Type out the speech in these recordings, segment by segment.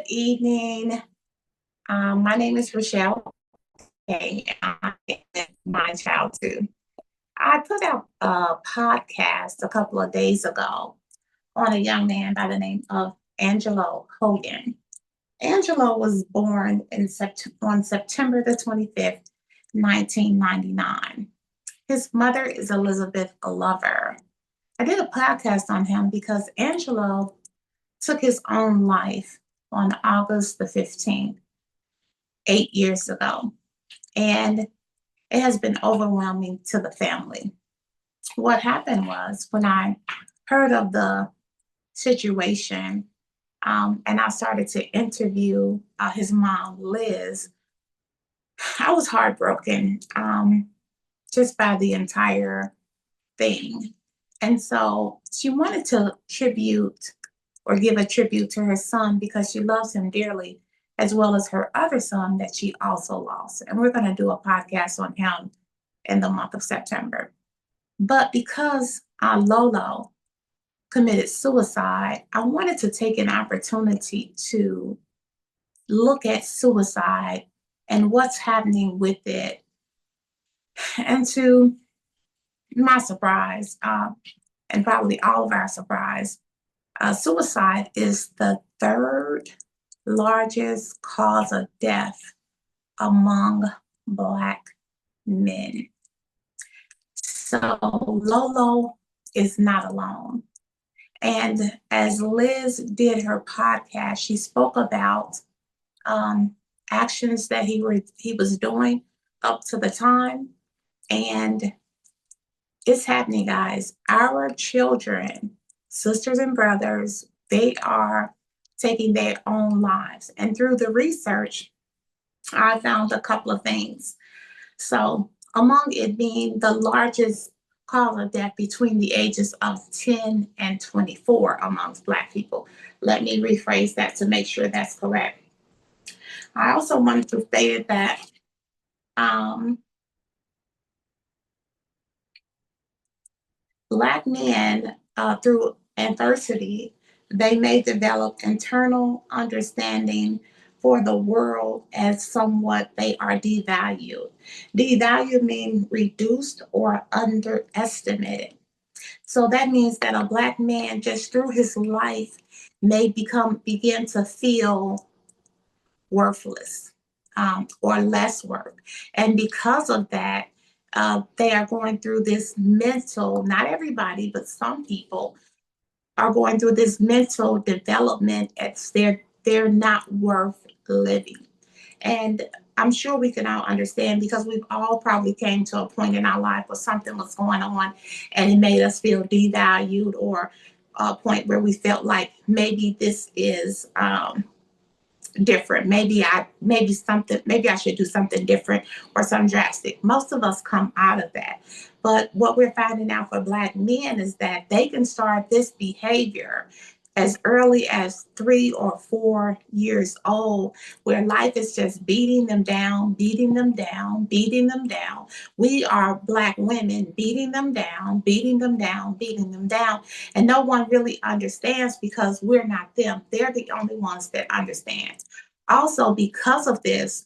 evening. My name is Rachelle K. I am my child too. I put out a podcast a couple of days ago on a young man by the name of Angelo Hogan. Angelo was born on September the 25th, 1999. His mother is Elizabeth Glover. I did a podcast on him because Angelo took his own life on August the 15th, 8 years ago. And it has been overwhelming to the family. What happened was when I heard of the situation, and I started to interview his mom, Liz, I was heartbroken just by the entire thing. And so she wanted to tribute or give a tribute to her son because she loves him dearly, as well as her other son that she also lost. And we're going to do a podcast on him in the month of September. But because Lolo committed suicide, I wanted to take an opportunity to look at suicide and what's happening with it. And to my surprise, and probably all of our surprise, suicide is the third largest cause of death among Black men. So Lolo is not alone. And as Liz did her podcast, she spoke about actions that he was doing up to the time. And it's happening, guys. Our children, sisters and brothers, they are taking their own lives. And through the research, I found a couple of things. So among it being the largest cause of death between the ages of 10 and 24 amongst Black people. Let me rephrase that to make sure that's correct. I also wanted to state that Black men, through adversity, they may develop internal understanding for the world as somewhat they are devalued. Devalued means reduced or underestimated. So that means that a Black man just through his life may begin to feel worthless, or less worth. And because of that, they are going through this mental, not everybody, but some people are going through this mental development as they're not worth living. And I'm sure we can all understand because we've all probably came to a point in our life where something was going on and it made us feel devalued, or a point where we felt like maybe this is different. Maybe I should do something different or something drastic. Most of us come out of that. But what we're finding out for Black men is that they can start this behavior as early as 3 or 4 years old, where life is just beating them down, beating them down, beating them down. We are Black women beating them down, beating them down, beating them down. And no one really understands because we're not them. They're the only ones that understand. Also, because of this,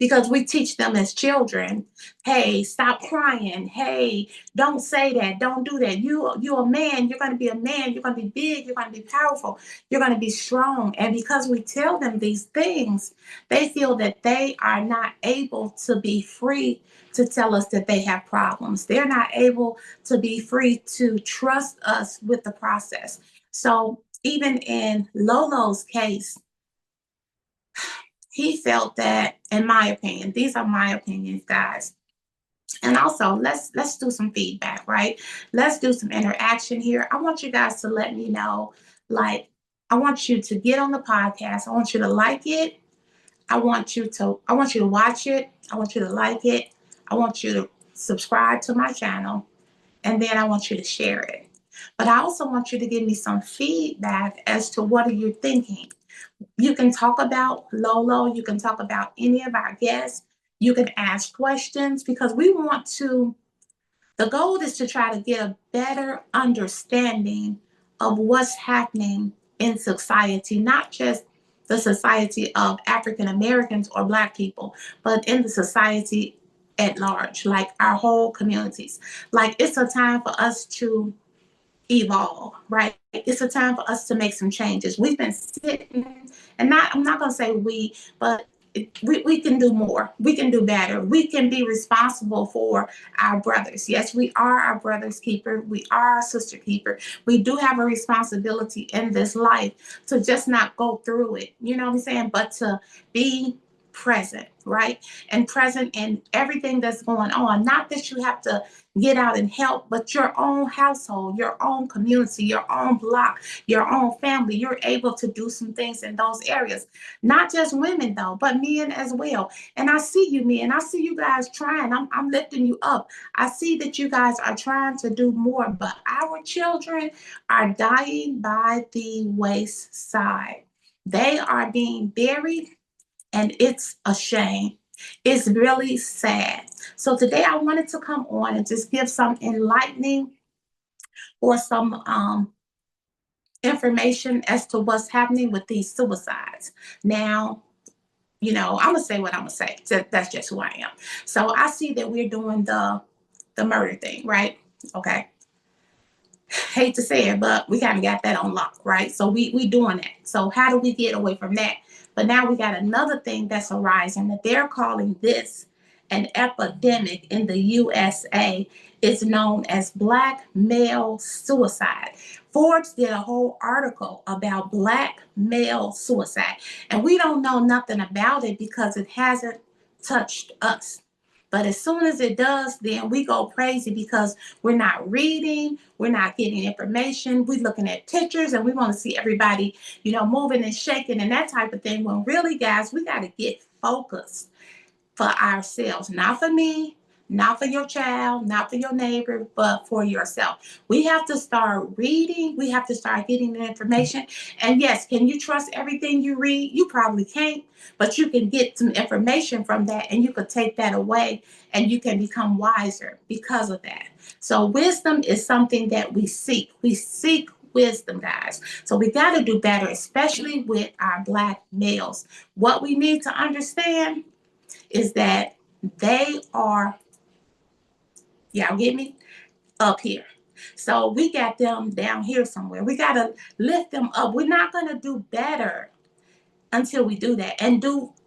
because we teach them as children, hey, stop crying. Hey, don't say that. Don't do that. You're a man. You're going to be a man. You're going to be big. You're going to be powerful. You're going to be strong. And because we tell them these things, they feel that they are not able to be free to tell us that they have problems. They're not able to be free to trust us with the process. So even in Lolo's case, he felt that, in my opinion, these are my opinions, guys. And also, let's do some feedback, right? Let's do some interaction here. I want you guys to let me know, like, I want you to get on the podcast. I want you to like it. I want you to watch it. I want you to like it. I want you to subscribe to my channel. And then I want you to share it. But I also want you to give me some feedback as to what are you thinking. You can talk about Lolo. You can talk about any of our guests. You can ask questions because we want to, the goal is to try to get a better understanding of what's happening in society, not just the society of African Americans or Black people, but in the society at large, like our whole communities. Like it's a time for us to evolve, right? It's a time for us to make some changes. We've been sitting, and not I'm not gonna say we, but we can do more. We can do better. We can be responsible for our brothers. Yes, we are our brother's keeper. We are our sister keeper. We do have a responsibility in this life to just not go through it. You know what I'm saying? But to be present, right? And present in everything that's going on. Not that you have to get out and help, but your own household, your own community, your own block, your own family. You're able to do some things in those areas. Not just women though, but men as well. And I see you men. I see you guys trying. I'm lifting you up. I see that you guys are trying to do more, but our children are dying by the wayside. They are being buried, and it's a shame. It's really sad. So today I wanted to come on and just give some enlightening or some information as to what's happening with these suicides. Now, I'm gonna say what I'm gonna say. That's just who I am. So I see that we're doing the murder thing, right? Okay. Hate to say it, but we kind of got that on lock, right? So we doing that. So how do we get away from that? But now we got another thing that's arising that they're calling this an epidemic in the USA. It's known as Black male suicide. Forbes did a whole article about Black male suicide, and we don't know nothing about it because it hasn't touched us. But as soon as it does, then we go crazy because we're not reading, we're not getting information, we're looking at pictures and we want to see everybody, moving and shaking and that type of thing. When really, guys, we got to get focused for ourselves, not for me, not for your child, not for your neighbor, but for yourself. We have to start reading. We have to start getting the information. And yes, can you trust everything you read? You probably can't, but you can get some information from that and you could take that away and you can become wiser because of that. So wisdom is something that we seek. We seek wisdom, guys. So we got to do better, especially with our Black males. What we need to understand is that they are, y'all get me, up here. So we got them down here somewhere. We got to lift them up. We're not going to do better until we do that. And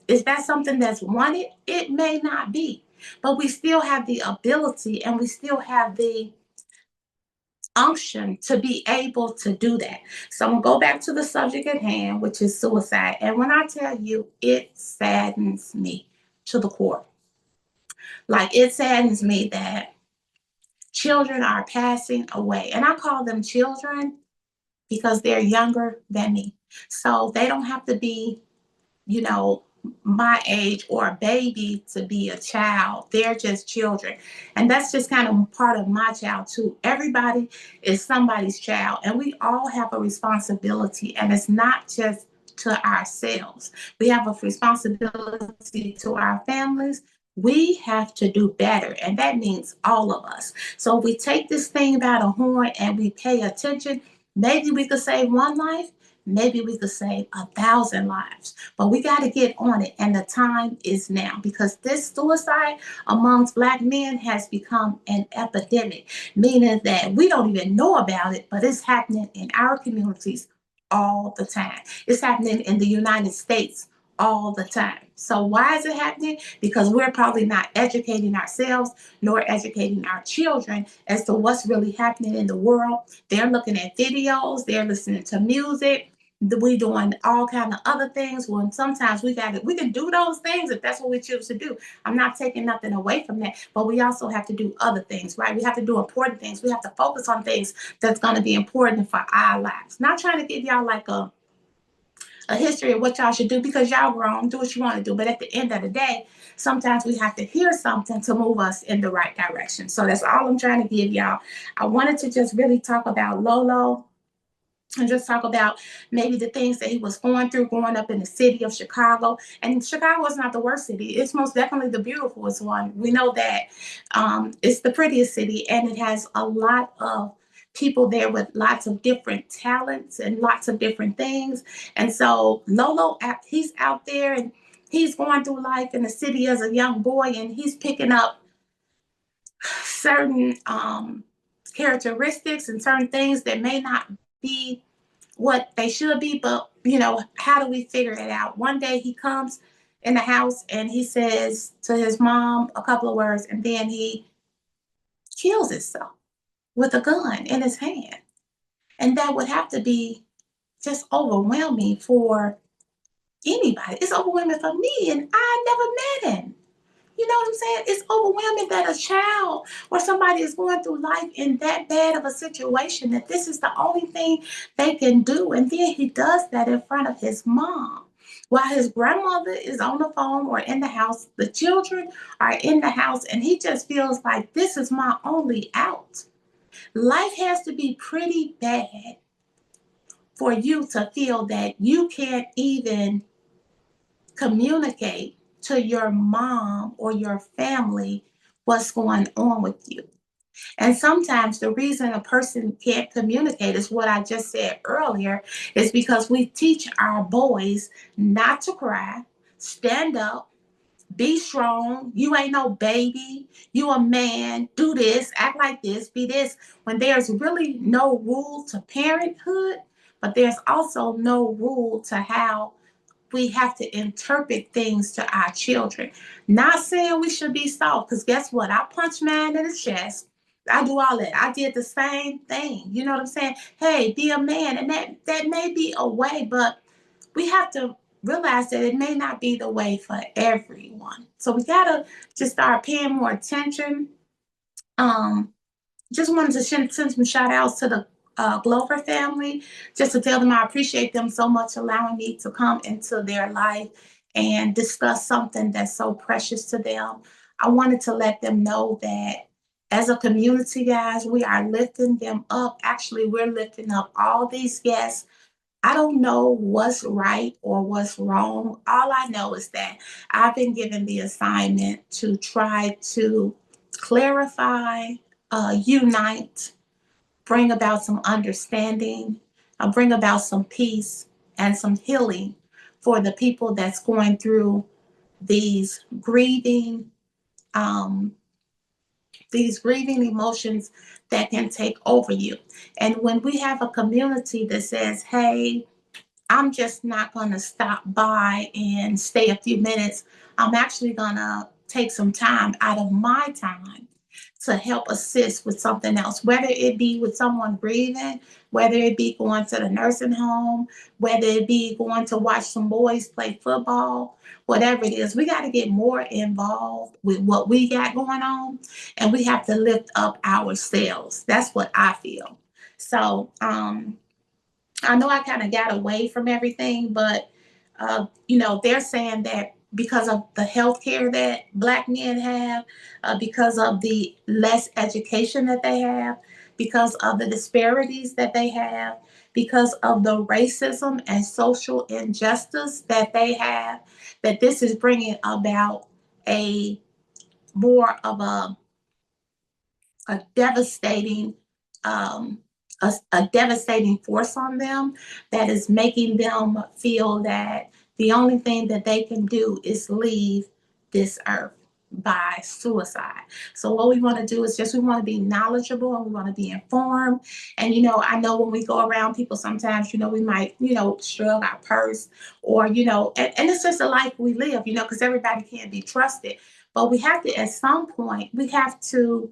is that something that's wanted? It may not be, but we still have the ability and we still have the unction to be able to do that. So I'm going to go back to the subject at hand, which is suicide. And when I tell you, it saddens me to the core. Like it saddens me that children are passing away. And I call them children because they're younger than me. So they don't have to be, you know, my age or a baby to be a child. They're just children. And that's just kind of part of my child too. Everybody is somebody's child and we all have a responsibility, and it's not just to ourselves. We have a responsibility to our families. We have to do better, and that means all of us. So if we take this thing by the horn and we pay attention, maybe we could save one life, maybe we could save 1,000 lives. But we got to get on it, and the time is now because this suicide amongst Black men has become an epidemic, meaning that we don't even know about it, but it's happening in our communities all the time. It's happening in the United States all the time. So why is it happening? Because we're probably not educating ourselves nor educating our children as to what's really happening in the world. They're looking at videos, they're listening to music, we doing all kind of other things. When sometimes we can do those things if that's what we choose to do. I'm not taking nothing away from that, but we also have to do other things, right? We have to do important things. We have to focus on things that's going to be important for our lives. Not trying to give y'all like a history of what y'all should do because y'all grown, do what you want to do. But at the end of the day, sometimes we have to hear something to move us in the right direction. So that's all I'm trying to give y'all. I wanted to just really talk about Lolo and just talk about maybe the things that he was going through growing up in the city of Chicago. And Chicago is not the worst city. It's most definitely the beautifulest one. We know that it's the prettiest city, and it has a lot of people there with lots of different talents and lots of different things. And so Lolo, he's out there and he's going through life in the city as a young boy, and he's picking up certain characteristics and certain things that may not be what they should be, but how do we figure it out? One day he comes in the house and he says to his mom a couple of words, and then he kills himself with a gun in his hand. And that would have to be just overwhelming for anybody. It's overwhelming for me, and I never met him. You know what I'm saying? It's overwhelming that a child or somebody is going through life in that bad of a situation that this is the only thing they can do. And then he does that in front of his mom. While his grandmother is on the phone or in the house, the children are in the house, and he just feels like this is my only out. Life has to be pretty bad for you to feel that you can't even communicate to your mom or your family what's going on with you. And sometimes the reason a person can't communicate is what I just said earlier, is because we teach our boys not to cry, stand up, be strong. You ain't no baby. You a man. Do this, act like this, be this. When there's really no rule to parenthood, but there's also no rule to how we have to interpret things to our children. Not saying we should be soft, because guess what? I punch mine in the chest. I do all that. I did the same thing. You know what I'm saying? Hey, be a man. And that may be a way, but we have to realize that it may not be the way for everyone. So we gotta just start paying more attention. Um, just wanted to send some shout outs to the Glover family, just to tell them I appreciate them so much allowing me to come into their life and discuss something that's so precious to them. I wanted to let them know that as a community, guys, we are lifting them up. Actually, we're lifting up all these guests. I don't know what's right or what's wrong. All I know is that I've been given the assignment to try to clarify, unite, bring about some understanding, bring about some peace and some healing for the people that's going through these grieving, um, these grieving emotions that can take over you. And when we have a community that says, hey, I'm just not going to stop by and stay a few minutes. I'm actually going to take some time out of my time to help assist with something else, whether it be with someone grieving, whether it be going to the nursing home, whether it be going to watch some boys play football, whatever it is. We got to get more involved with what we got going on, and we have to lift up ourselves. That's what I feel. So, I know I kind of got away from everything, but they're saying that because of the health care that Black men have, because of the less education that they have, because of the disparities that they have, because of the racism and social injustice that they have, that this is bringing about a more of a devastating um, a devastating force on them, that is making them feel that the only thing that they can do is leave this earth by suicide. So what we want to do is just we want to be knowledgeable and we want to be informed. And I know when we go around people sometimes, we might, shrug our purse, or and it's just a life we live, because everybody can't be trusted. But we have to, at some point, we have to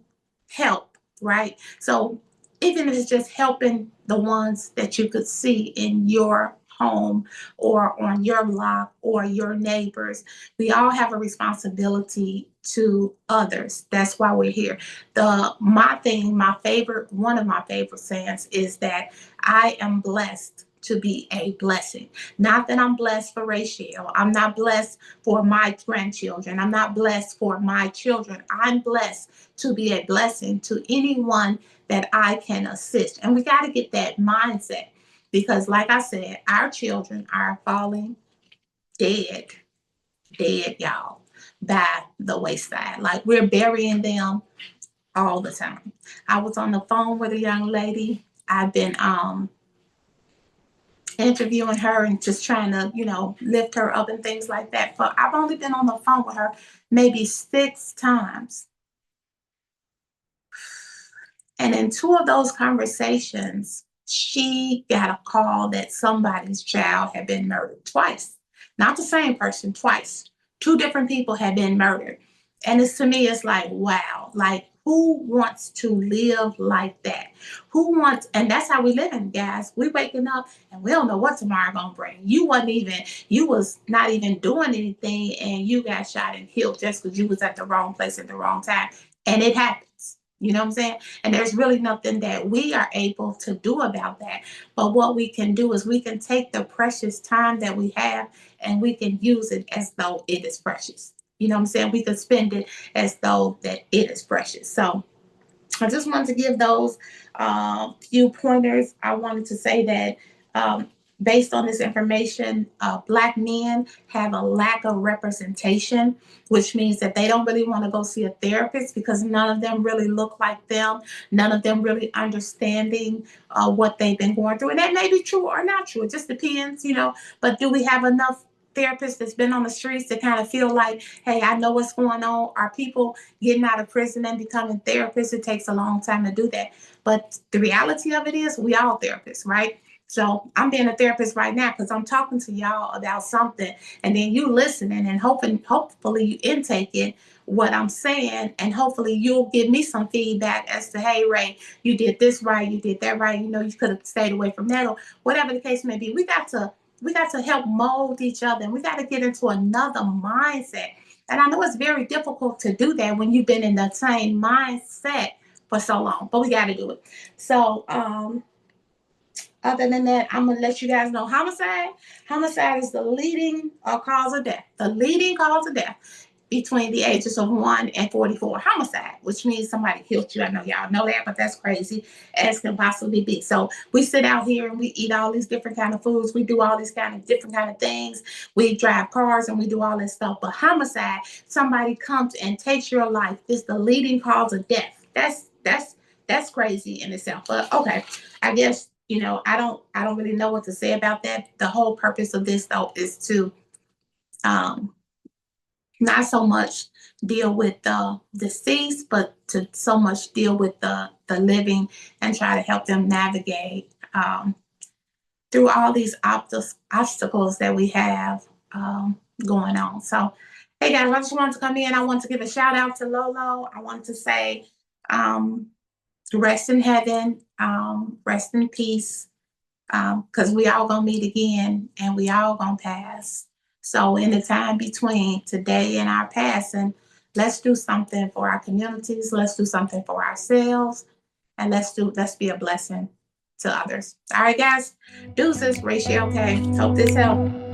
help, right? So even if it's just helping the ones that you could see in your home or on your block or your neighbors, we all have a responsibility to others. That's why we're here. One of my favorite sayings is that I am blessed to be a blessing. Not that I'm blessed for Rachelle. I'm not blessed for my grandchildren. I'm not blessed for my children. I'm blessed to be a blessing to anyone that I can assist. And we got to get that mindset, because, like I said, our children are falling dead, dead, y'all, by the wayside. Like, we're burying them all the time. I was on the phone with a young lady. I've been interviewing her and just trying to, lift her up and things like that. But I've only been on the phone with her maybe 6 times. And in two of those conversations, she got a call that somebody's child had been murdered twice. Not the same person, twice. Two different people had been murdered. And it's to me, it's like, wow, like who wants to live like that? Who wants, and that's how we living, guys. We waking up and we don't know what tomorrow gonna bring. You was not even doing anything and you got shot and killed just because you was at the wrong place at the wrong time. And it happens. You know what I'm saying? And there's really nothing that we are able to do about that. But what we can do is we can take the precious time that we have and we can use it as though it is precious. You know what I'm saying? We can spend it as though that it is precious. So I just wanted to give those few pointers. I wanted to say that based on this information, Black men have a lack of representation, which means that they don't really want to go see a therapist because none of them really look like them. None of them really understanding what they've been going through. And that may be true or not true. It just depends. But do we have enough therapists that's been on the streets to kind of feel like, hey, I know what's going on? Are people getting out of prison and becoming therapists? It takes a long time to do that. But the reality of it is we all therapists, right? So I'm being a therapist right now because I'm talking to y'all about something and then you listening and hopefully you intake it what I'm saying and hopefully you'll give me some feedback as to, hey Ray, you did this right, you did that right, you could have stayed away from that or whatever the case may be. We got to help mold each other and we got to get into another mindset. And I know it's very difficult to do that when you've been in the same mindset for so long, but we got to do it. So, other than that, I'm gonna let you guys know homicide. Homicide is the leading cause of death. The leading cause of death between the ages of 1 and 44. Homicide, which means somebody killed you. I know y'all know that, but that's crazy as can possibly be. So we sit out here and we eat all these different kind of foods. We do all these kind of different kind of things. We drive cars and we do all this stuff. But homicide, somebody comes and takes your life, is the leading cause of death. That's crazy in itself. But okay, I guess I don't really know what to say about that. The whole purpose of this though is to um not so much deal with the deceased, but to so much deal with the living and try to help them navigate through all these obstacles that we have going on. So, hey guys, I just wanted to come in. I want to give a shout out to Lolo. I want to say, um, rest in heaven, rest in peace, because we all gonna meet again and we all gonna pass. So in the time between today and our passing, let's do something for our communities. Let's do something for ourselves, and let's be a blessing to others. All right, guys. Deuces, Rachelle K. Hope this helped.